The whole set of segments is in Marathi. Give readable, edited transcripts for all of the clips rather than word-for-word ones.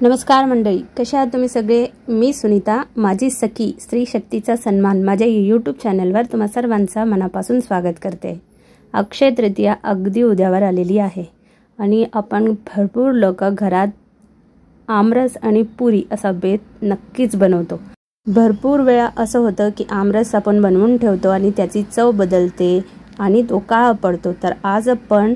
नमस्कार मंडळी, कशा आहात तुम्ही सगळे। मी सुनीता, माझी सखी स्त्री शक्तीचा सन्मान माझ्या यूट्यूब चॅनलवर तुम्हा सर्वांचा मनापासून स्वागत करते। अक्षय तृतीया अगदी उद्यावर आलेली आहे आणि आपण भरपूर लोक घरात आमरस आणि पुरी असा बेत नक्कीच बनवतो। भरपूर वेळा असं होतं की आमरस आपण बनवून ठेवतो आणि त्याची चव बदलते आणि तो काळा पडतो। तर आज आपण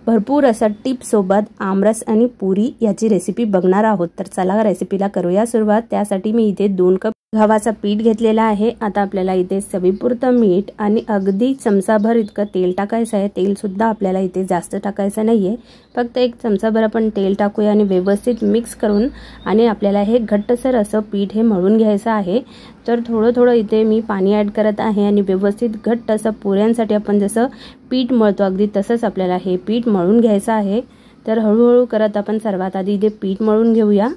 भरपूर असा टिप सोबत आमरस आणि पुरी याची रेसिपी बघणार आहोत। तर चला रेसिपीला करूया सुरुवात। त्यासाठी मी इथे 2 कप गव्हाचा पीठ घेतलेला आहे। आता आपल्याला इथे चवीपुरतं मीठ आणि अगदी चमचाभर इतकं तेल टाकायचं आहे। तेल सुद्धा आपल्याला इथे जास्त टाकायचं नाहीये, फक्त 1 चमचाभर आपण तेल टाकूया आणि व्यवस्थित मिक्स करून आणि आपल्याला हे घट्टसर असं पीठ हे मळून घ्यायचं आहे। तर थोडं थोडं इथे मी पाणी ॲड करत आहे आणि व्यवस्थित घट्ट असं पुऱ्यांसाठी आपण जसं पीठ मळतो अगदी तसंच आपल्याला हे पीठ मळून घ्यायचं आहे। तर हळूहळू करत आपण सर्वात आधी इथे पीठ मळून घेऊया।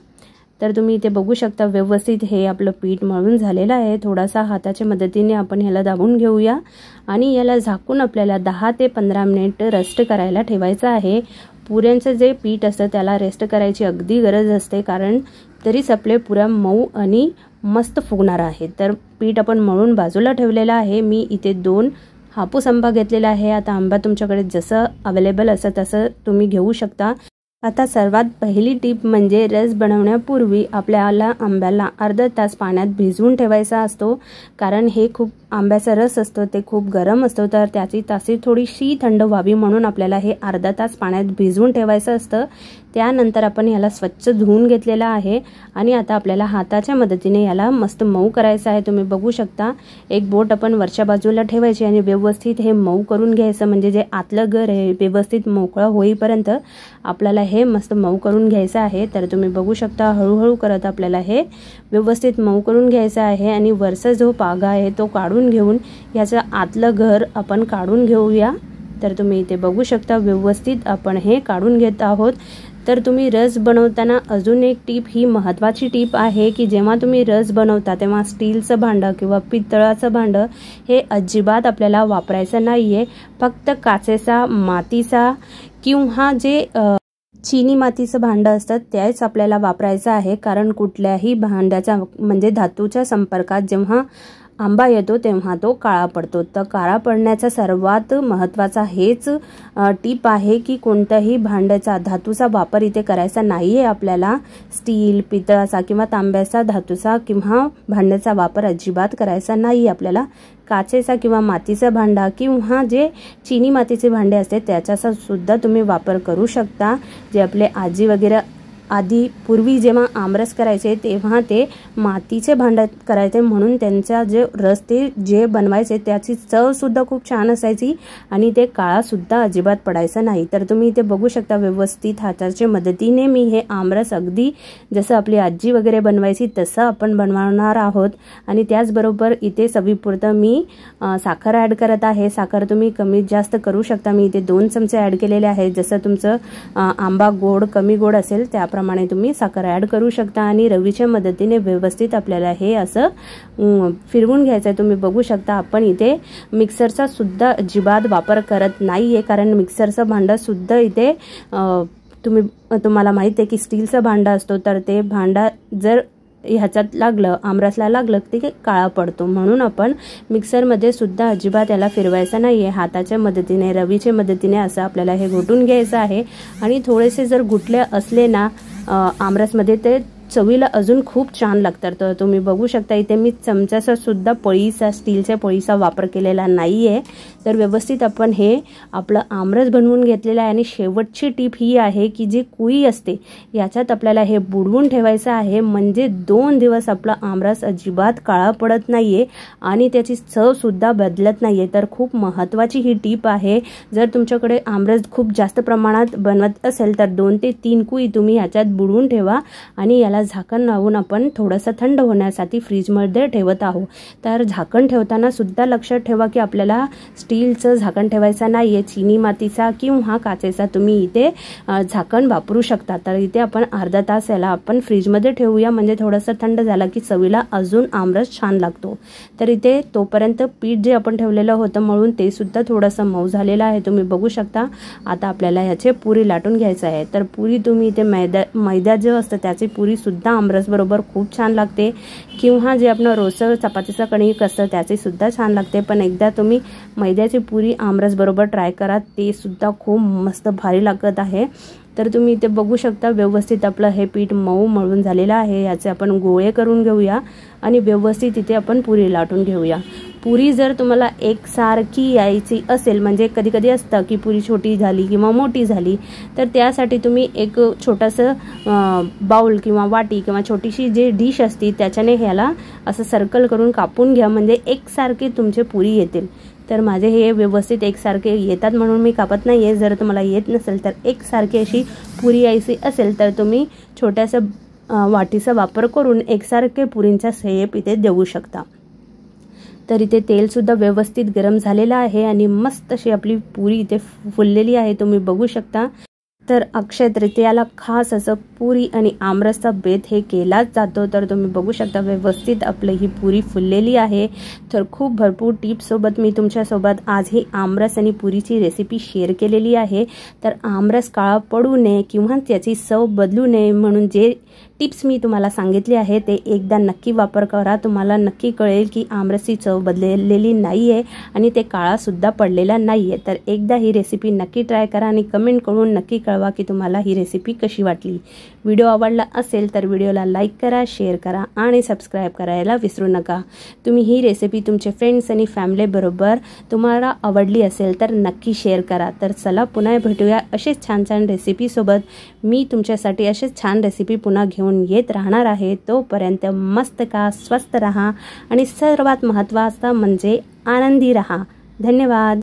तर तुम्ही इथे बघू शकता व्यवस्थित हे आपलं पीठ मळून झालेलं आहे। थोडासा हाताच्या मदतीने आपण ह्याला दाबून घेऊया आणि याला झाकून आपल्याला 10 ते 15 मिनिट रेस्ट करायला ठेवायचं आहे। पुऱ्यांचं जे पीठ असतं त्याला रेस्ट करायची अगदी गरज असते, कारण तरीच आपले पुऱ्या मऊ आणि मस्त फुगणार आहे। तर पीठ आपण मळून बाजूला ठेवलेलं आहे। मी इथे 2 हापूस आंबा घेतलेला आहे। आता आंबा तुमच्याकडे जसं अवेलेबल असं तसं तुम्ही घेऊ शकता। आता सर्वात पहिली टिप म्हणजे रस बनवण्यापूर्वी आपल्याला आंब्याला अर्धा तास पाण्यात भिजवून ठेवायचा असतो, कारण हे खूप आंब्याचा रस असतो ते खूप गरम असतो। तर त्याची तासी थोडीशी थंड व्हावी म्हणून आपल्याला हे अर्धा तास पाण्यात भिजवून ठेवायचं असतं। त्यानंतर आपण याला स्वच्छ धुवून घेतलेला आहे आणि आता आपल्याला हाताच्या मदतीने याला मस्त मऊ करायचं आहे। तुम्ही बघू शकता एक बोट आपण वरच्या बाजूला ठेवायची आणि व्यवस्थित हे मऊ करून घ्यायचं, म्हणजे जे आतलं गर आहे व्यवस्थित मोकळं होईपर्यंत आपल्याला हे मस्त मऊ करून घ्यायचं आहे। तर तुम्ही बघू शकता हळूहळू करत आपल्याला हे व्यवस्थित मऊ करून घ्यायचं आहे आणि वरचा जो पागा आहे तो काढून घेऊन याचं आतलं घर आपण काढून घेऊया। तर तुम्ही इथे बघू शकता व्यवस्थित आपण हे काढून घेत आहोत। तर तुम्ही रस बनवताना अजून एक टिप, ही महत्त्वाची टिप आहे की जेव्हा तुम्ही रस बनवता तेव्हा स्टीलचं भांडं किंवा पितळाचं भांडं हे अजिबात आपल्याला वापरायचं नाहीये। फक्त काचेचा, मातीचा किंवा जे चिनी मातीचं भांडं असतं त्याच आपल्याला वापरायचं आहे, कारण कुठल्याही भांड्याचा म्हणजे धातूच्या संपर्कात जेव्हा आंबा येतो तेव्हा तो काळा पडतो। तर काळा पडण्याचा सर्वात महत्त्वाचा हेच टिप आहे की कोणत्याही भांड्याचा धातूचा वापर इथे करायचा नाहीये आपल्याला। स्टील, पितळाचा किंवा तांब्याचा, धातूचा किंवा भांड्याचा वापर अजिबात करायचा नाही आपल्याला। काचेचा किंवा मातीचा भांडा किंवा जे चिनी मातीचे भांडे असते त्याचा सुद्धा तुम्ही वापर करू शकता। जे आपले आजी वगैरे आधी पूर्वी जेव्हा आमरस करायचे तेव्हा ते मातीचे भांड्यात करायचे, म्हणून त्यांचा जे रस ते जे बनवायचे त्याची चव सुद्धा खूप छान असायची आणि ते काळा सुद्धा अजिबात पडायचं नाही। तर तुम्ही इथे बघू शकता व्यवस्थित हाताच्या मदतीने मी हे आमरस अगदी जसं आपली आजी वगैरे बनवायची तसं आपण बनवणार आहोत। आणि त्याचबरोबर इथे चवीपुरतं मी साखर ॲड करत आहे। साखर तुम्ही कमी जास्त करू शकता। मी इथे 2 चमचे ॲड केलेले आहेत। जसं तुमचं आंबा गोड कमी गोड असेल त्याप्रमाणे तुम्ही साखर ॲड करू शकता आणि रवीच्या मदतीने व्यवस्थित आपल्याला हे असं फिरवून घ्यायचं आहे। तुम्ही बघू शकता आपण इथे मिक्सरचा सुद्धा अजिबात वापर करत नाहीये, कारण मिक्सरचं भांडं सुद्धा इथे तुम्हाला माहित आहे की स्टीलचं भांडं असतो, तर ते भांडा जर ह्याच्यात लागलं, आमरसला लागलं ते काळा पडतो, म्हणून आपण मिक्सरमध्ये सुद्धा अजिबात याला फिरवायचं नाहीये। हाताच्या मदतीने, रवीच्या मदतीने असं आपल्याला हे घोटून घ्यायचं आहे आणि थोडेसे जर घुटले असले ना आमरसमध्ये ते चवीला अजून खूप छान लागतात। तर तुम्ही बघू शकता इथे मी चमच्याचा सुद्धा पळीचा, स्टीलच्या पळीचा वापर केलेला नाहीये। तर व्यवस्थित आपण हे आपलं आमरस बनवून घेतलेलं आहे आणि शेवटची टिप ही आहे की जी कुई असते याच्यात आपल्याला हे बुडवून ठेवायचं आहे, म्हणजे 2 दिवस आपला आमरस अजिबात काळा पडत नाहीये आणि त्याची चव सुद्धा बदलत नाहीये। तर खूप महत्त्वाची ही टिप आहे। जर तुमच्याकडे आमरस खूप जास्त प्रमाणात बनवत असेल तर 2 ते 3 कुई तुम्ही याच्यात बुडवून ठेवा आणि याला झाकण लावून आपण थोडंसं थंड होण्यासाठी फ्रीजमध्ये ठेवत आहोत। तर झाकण ठेवताना सुद्धा लक्षात ठेवा की आपल्याला स्टीलचं झाकण ठेवायचं नाही आहे, चिनी मातीचा किंवा काचेचा तुम्ही इथे झाकण वापरू शकता। तर इथे आपण अर्धा तास याला आपण फ्रीजमध्ये ठेवूया, म्हणजे थोडंसं थंड झालं की चवीला अजून आमरस छान लागतो। तर इथे तोपर्यंत पीठ जे आपण ठेवलेलं होतं मळून ते सुद्धा थोडंसं मऊ झालेलं आहे, तुम्ही बघू शकता। आता आपल्याला याचे पुरी लाटून घ्यायचं आहे। तर पुरी तुम्ही इथे मैदा जो असतं त्याची पुरी सुद्धा आमरस बरोबर खूप छान लागते, किंवा जे आपण रोजचं चपातीचं कणिक असतं त्याची सुद्धा छान लागते। पण एकदा तुम्ही मैद्याची पुरी आमरस बरोबर ट्राय करा, ते सुद्धा खूप मस्त भारी लागत आहे। तर तुम्ही इथे बघू शकता व्यवस्थित आपलं हे पीठ मऊ मळून झालेलं आहे। याचे आपण गोळे करून घेऊया आणि व्यवस्थित इथे आपण पुरी लाटून घेऊया। पुरी जर तुम्हाला एकसारखी यायची असेल, म्हणजे कधी कधी असतं की पुरी छोटी झाली किंवा मोठी झाली, तर त्यासाठी तुम्ही एक छोटंसं बाउल किंवा वाटी किंवा छोटीशी जे डिश असते त्याच्याने ह्याला असं सर्कल करून कापून घ्या, म्हणजे एकसारखे तुमचे पुरी येतील। तर माझे हे व्यवस्थित एकसारखे येतात म्हणून मी कापत नाही आहे। जर तुम्हाला येत नसेल तर एकसारखी अशी पुरी यायची असेल तर तुम्ही छोट्याशा वाटीचा वापर करून एकसारखे पुरींचा शेप इथे देऊ शकता। तर इथे तेल सुद्धा व्यवस्थित गरम झालेलं आहे आणि मस्त अशी आपली पुरी इथे फुललेली आहे, तुम्ही बघू शकता। तर अक्षय तृतीयाला खास असं पुरी आणि आमरसचा बेत हे केलाच जातो। तर तुम्ही बघू शकता व्यवस्थित आपली ही पुरी फुललेली आहे। तर खूप भरपूर टिप्स सोबत मी तुमच्यासोबत आज ही आमरस आणि पुरीची रेसिपी शेअर केलेली आहे। तर आमरस काळा पडू नये किंवा त्याची चव बदलू नये म्हणून जे टिप्स मी तुम्हाला सांगितले आहे ते एकदा नक्की वापर करा, तुम्हाला नक्की कळेल की आमरसची चव बदललेली नाही आहे आणि ते काळा सुद्धा पडलेला नाही आहे। तर एकदा ही रेसिपी नक्की ट्राय करा आणि कमेंट करून नक्की कळवा की तुम्हाला ही रेसिपी कशी वाटली। व्हिडिओ आवडला असेल तर व्हिडिओला लाईक करा, शेअर करा आणि सबस्क्राईब करायला विसरू नका। तुम्ही ही रेसिपी तुमचे फ्रेंड्स आणि फॅमिली बरोबर तुम्हाला आवडली असेल तर नक्की शेअर करा। तर चला पुन्हा भेटूया असेच छान छान रेसिपी सोबत। मी तुमच्यासाठी असेच छान रेसिपी पुन्हा घेऊन येत राहणार आहे। तोपर्यंत मस्त का स्वस्थ रहा आणि सर्वात महत्त्वाचं म्हणजे आनंदी रहा। धन्यवाद।